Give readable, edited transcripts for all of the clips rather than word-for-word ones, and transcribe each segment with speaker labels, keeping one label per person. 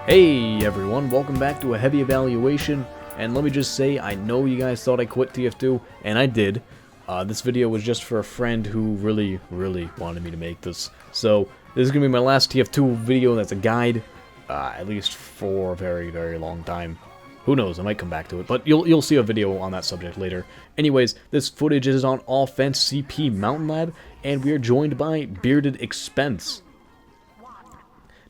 Speaker 1: Hey everyone, welcome back to a heavy evaluation, and let me just say, I know you guys thought I quit TF2, and I did. This video was just for a friend who really wanted me to make this. So, this is going to be my last TF2 video that's a guide, at least for a very long time. Who knows, I might come back to it, but you'll see a video on that subject later. Anyways, this footage is on Offense CP Mountain Lab, and we are joined by Bearded Expense.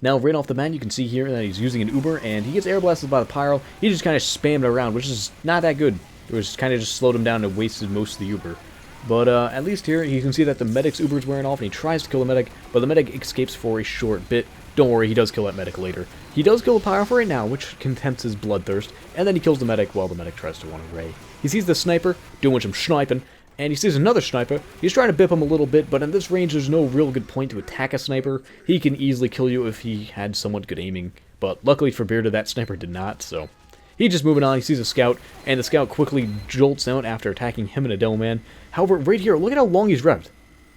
Speaker 1: Now, right off the bat, you can see here that he's using an Uber, and he gets air blasted by the pyro. He just kind of spammed around, which is not that good. It was kind of just slowed him down and wasted most of the Uber. But at least here, you can see that the medic's Uber is wearing off, and he tries to kill the medic, but the medic escapes for a short bit. Don't worry, he does kill that medic later. He does kill the pyro for right now, which contents his bloodthirst, and then he kills the medic while the medic tries to run away. He sees the sniper doing some sniping, and he sees another sniper. He's trying to bip him a little bit, but in this range, there's no real good point to attack a sniper. He can easily kill you if he had somewhat good aiming, but luckily for Bearded, that sniper did not, so he's just moving on. He sees a scout, and the scout quickly jolts out after attacking him and a demo man. However, right here, look at how long he's revved.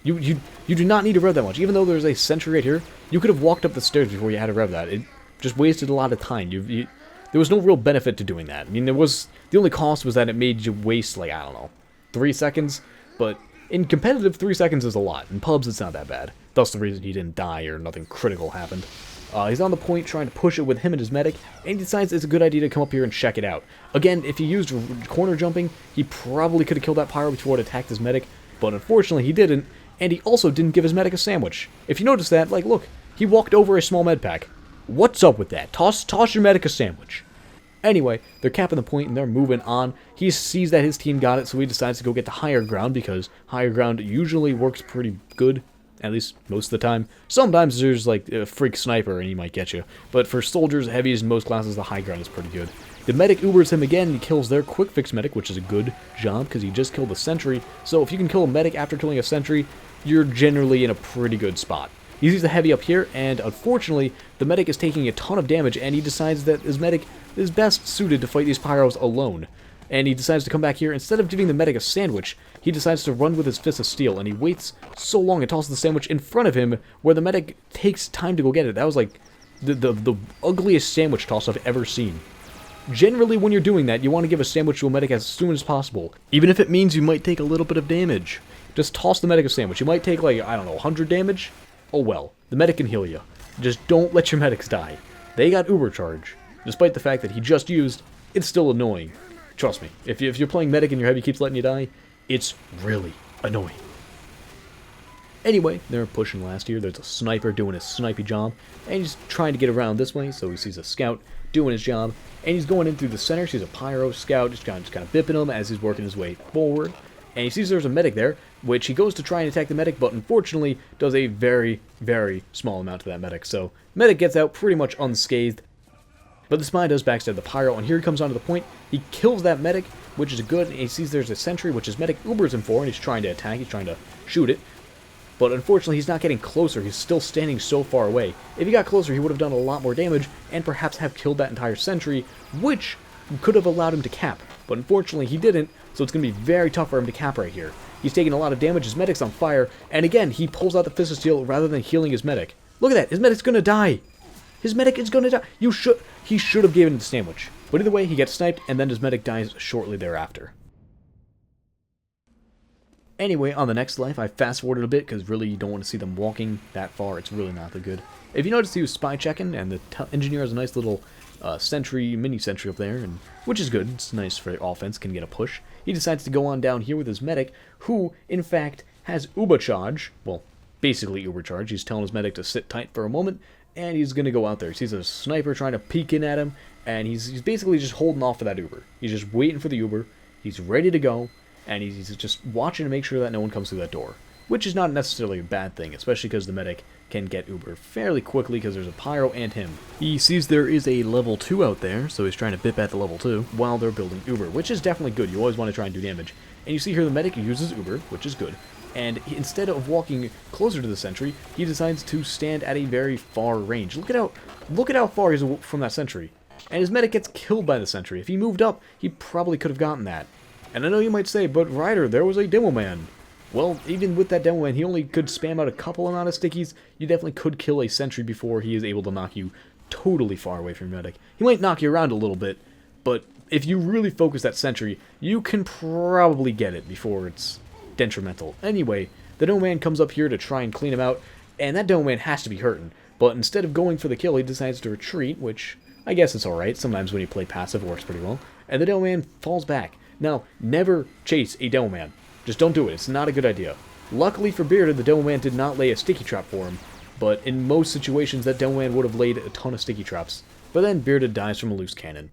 Speaker 1: You do not need to rev that much. Even though there's a sentry right here, you could have walked up the stairs before you had to rev that. It just wasted a lot of time. There was no real benefit to doing that. I mean, the only cost was that it made you waste, like, I don't know, 3 seconds, but in competitive, 3 seconds is a lot. In pubs, it's not that bad. That's the reason he didn't die or nothing critical happened. He's on the point trying to push it with him and his medic, and he decides it's a good idea to come up here and check it out. Again, if he used corner jumping, he probably could have killed that pyro before it attacked his medic, but unfortunately he didn't, and he also didn't give his medic a sandwich. If you notice that, like, look, he walked over a small med pack. What's up with that? Toss your medic a sandwich. Anyway, they're capping the point and they're moving on. He sees that his team got it, so he decides to go get to higher ground, because higher ground usually works pretty good, at least most of the time. Sometimes there's like a freak sniper and he might get you, but for soldiers, heavies, in most classes, the high ground is pretty good. The medic Ubers him again, and he kills their quick fix medic, which is a good job because he just killed the sentry. So if you can kill a medic after killing a sentry, you're generally in a pretty good spot. He sees the heavy up here, and unfortunately, the medic is taking a ton of damage, and he decides that his medic is best suited to fight these pyros alone. And he decides to come back here. Instead of giving the medic a sandwich, he decides to run with his fist of steel, and he waits so long and tosses the sandwich in front of him, where the medic takes time to go get it. That was like the ugliest sandwich toss I've ever seen. Generally, when you're doing that, you want to give a sandwich to a medic as soon as possible, even if it means you might take a little bit of damage. Just toss the medic a sandwich. You might take, like, I don't know, 100 damage? Oh well, the medic can heal you. Just don't let your medics die. They got Uber charge. Despite the fact that he just used, it's still annoying. Trust me, if you're playing medic and your heavy keeps letting you die, it's really annoying. Anyway, they're pushing last here. There's a sniper doing his snipey job, and he's trying to get around this way, so he sees a scout doing his job, and he's going in through the center. Sees a pyro scout just kind of bipping him as he's working his way forward. And he sees there's a medic there, which he goes to try and attack the medic, but unfortunately does a very small amount to that medic. So, medic gets out pretty much unscathed. But the spy does backstab the pyro, and here he comes onto the point. He kills that medic, which is good, and he sees there's a sentry, which his medic Ubers him for, and he's trying to attack, he's trying to shoot it. But unfortunately, he's not getting closer. He's still standing so far away. If he got closer, he would have done a lot more damage, and perhaps have killed that entire sentry, which could have allowed him to cap. But unfortunately, he didn't, so it's going to be very tough for him to cap right here. He's taking a lot of damage, his medic's on fire, and again, he pulls out the Fist of Steel rather than healing his medic. Look at that, his medic's going to die! His medic is going to die! He should have given him the sandwich. But either way, he gets sniped, and then his medic dies shortly thereafter. Anyway, on the next life, I fast-forwarded a bit, because really you don't want to see them walking that far. It's really not that good. If you notice, he was spy checking, and the engineer has a nice little mini-sentry up there, and which is good. It's nice for offense, can get a push. He decides to go on down here with his medic, who, in fact, has Uber charge. Well, basically Uber charge. He's telling his medic to sit tight for a moment, and he's going to go out there. He sees a sniper trying to peek in at him, and he's basically just holding off for that Uber. He's just waiting for the Uber. He's ready to go, and he's just watching to make sure that no one comes through that door, which is not necessarily a bad thing, especially because the medic can get Uber fairly quickly because there's a pyro and him. He sees there is a level 2 out there, so he's trying to bip at the level 2 while they're building Uber, which is definitely good. You always want to try and do damage. And you see here the medic uses Uber, which is good. And instead of walking closer to the sentry, he decides to stand at a very far range. Look at how far he's from that sentry. And his medic gets killed by the sentry. If he moved up, he probably could have gotten that. And I know you might say, but Ryder, there was a demo man. Well, even with that demo man, he only could spam out a couple amount of stickies. You definitely could kill a sentry before he is able to knock you totally far away from your medic. He might knock you around a little bit, but if you really focus that sentry, you can probably get it before it's detrimental. Anyway, the Dome Man comes up here to try and clean him out, and that Dome Man has to be hurting. But instead of going for the kill, he decides to retreat, which I guess it's alright. Sometimes when you play passive, it works pretty well. And the Dome Man falls back. Now, never chase a Dome Man. Just don't do it. It's not a good idea. Luckily for Bearded, the Dome Man did not lay a sticky trap for him, but in most situations, that Dome Man would have laid a ton of sticky traps. But then Bearded dies from a loose cannon.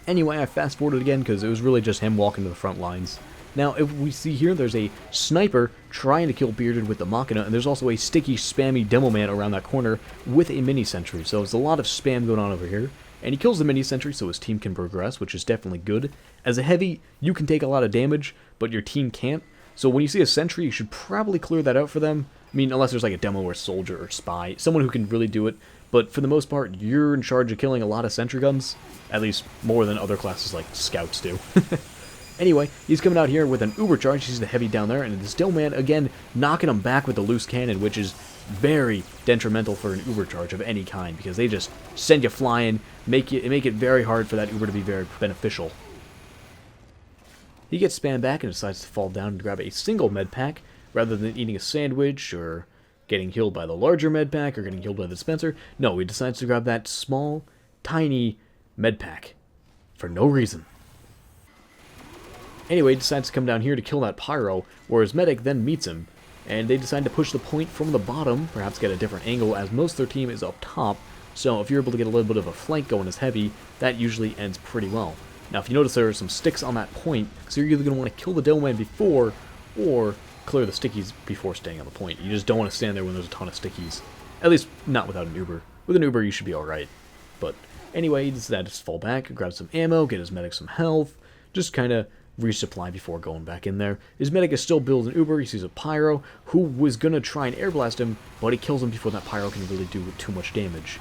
Speaker 1: Anyway, I fast-forwarded again because it was really just him walking to the front lines. Now, if we see here, there's a sniper trying to kill Bearded with the Machina, and there's also a sticky, spammy Demo Man around that corner with a mini-sentry. So there's a lot of spam going on over here. And he kills the mini-sentry so his team can progress, which is definitely good. As a heavy, you can take a lot of damage, but your team can't. So when you see a sentry, you should probably clear that out for them. I mean, unless there's like a demo or soldier or spy, someone who can really do it. But for the most part, you're in charge of killing a lot of sentry guns. At least more than other classes like scouts do. Anyway, he's coming out here with an uber charge. He's the heavy down there, and this Dome Man, again, knocking him back with the loose cannon, which is very detrimental for an uber charge of any kind, because they just send you flying, make it very hard for that uber to be very beneficial. He gets spammed back and decides to fall down and grab a single med pack, rather than eating a sandwich, or getting healed by the larger med pack, or getting healed by the dispenser. No, he decides to grab that small, tiny med pack, for no reason. Anyway, he decides to come down here to kill that Pyro, where his medic then meets him, and they decide to push the point from the bottom, perhaps get a different angle, as most of their team is up top, so if you're able to get a little bit of a flank going as heavy, that usually ends pretty well. Now, if you notice, there are some sticks on that point, so you're either going to want to kill the Dome Man before, or clear the stickies before staying on the point. You just don't want to stand there when there's a ton of stickies. At least, not without an Uber. With an Uber, you should be alright. But, anyway, he decides to fall back, grab some ammo, get his medic some health, just kind of resupply before going back in there. His medic is still building Uber. He sees a Pyro who was going to try and air blast him, but he kills him before that Pyro can really do too much damage.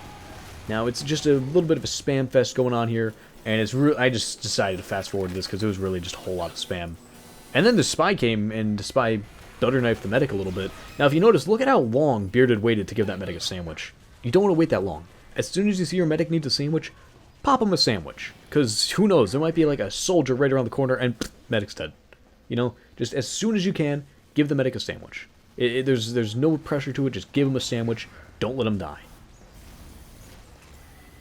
Speaker 1: Now, it's just a little bit of a spam fest going on here, and I just decided to fast forward this because it was really just a whole lot of spam. And then the Spy came, and the Spy butter knifed the medic a little bit. Now, if you notice, look at how long Bearded waited to give that medic a sandwich. You don't want to wait that long. As soon as you see your medic needs a sandwich, pop him a sandwich. Because who knows, there might be like a soldier right around the corner and medic's dead. You know, just as soon as you can, give the medic a sandwich. There's no pressure to it, just give him a sandwich. Don't let him die.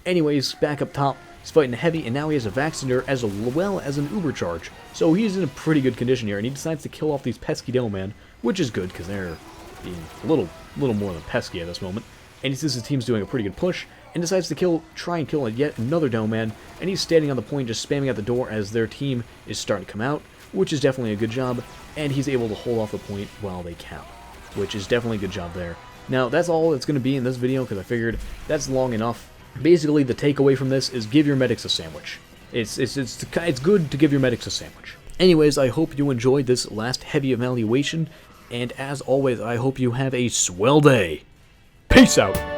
Speaker 1: Anyways, back up top, he's fighting a heavy, and now he has a Vaccinator as well as an Uber charge. So he's in a pretty good condition here, and he decides to kill off these pesky Dome Man, which is good, because they're being a little more than pesky at this moment. And he sees his team's doing a pretty good push, and decides to try and kill yet another Dome Man, and he's standing on the point just spamming at the door as their team is starting to come out, which is definitely a good job, and he's able to hold off the point while they count, which is definitely a good job there. Now, that's all it's going to be in this video, because I figured that's long enough. Basically, the takeaway from this is give your medics a sandwich. It's good to give your medics a sandwich. Anyways, I hope you enjoyed this last heavy evaluation, and as always, I hope you have a swell day. Peace out!